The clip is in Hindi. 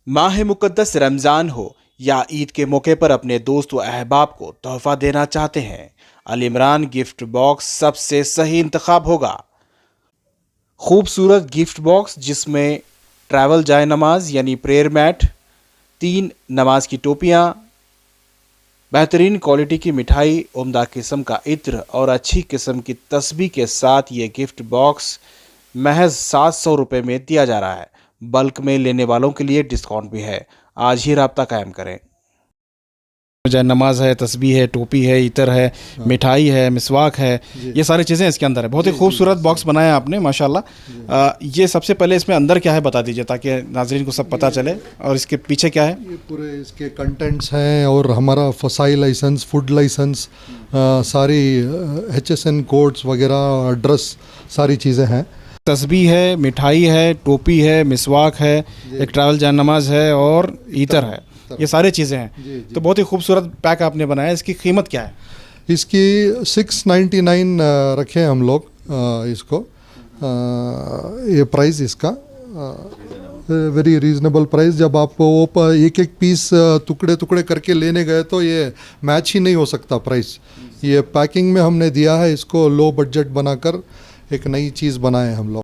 माह मुकद्दस रमज़ान हो या ईद के मौके पर अपने दोस्त व अहबाब को तोहफा देना चाहते हैं, अल इमरान गिफ्ट बॉक्स सबसे सही इंतखाब होगा। खूबसूरत गिफ्ट बॉक्स जिसमें ट्रैवल जाए नमाज यानी प्रेयर मैट, 3 नमाज की टोपियाँ, बेहतरीन क्वालिटी की मिठाई, उम्दा किस्म का इत्र और अच्छी किस्म की तस्बीह के साथ ये गिफ्ट बॉक्स महज 700 रुपये में दिया जा रहा है। बल्क में लेने वालों के लिए डिस्काउंट भी है। आज ही राब्ता कायम करें। जय नमाज है, तस्बीह है, टोपी है, इतर है, मिठाई है, मिसवाक है, ये सारी चीज़ें इसके अंदर है। बहुत ही खूबसूरत बॉक्स बनाया आपने माशाल्लाह। ये सबसे पहले इसमें अंदर क्या है बता दीजिए ताकि नाजरीन को सब पता चले, और इसके पीछे क्या है। ये पूरे इसके कंटेंट्स हैं और हमारा फसाई लाइसेंस, फूड लाइसेंस, सारी HSN कोड्स वगैरह, एड्रेस, सारी चीज़ें हैं। तस्बीह है, मिठाई है, टोपी है, मिसवाक है, एक ट्रैवल जान नमाज है और इतर है, ये सारी चीज़ें हैं। तो बहुत ही खूबसूरत पैक आपने बनाया। इसकी कीमत क्या है? इसकी 699 रखे हैं हम लोग इसको। ये प्राइस इसका वेरी रीज़नेबल प्राइस। जब आप वो एक एक पीस टुकड़े टुकड़े करके लेने गए तो ये मैच ही नहीं हो सकता प्राइस। ये पैकिंग में हमने दिया है इसको, लो बजट बनाकर एक नई चीज़ बनाए हम लोग।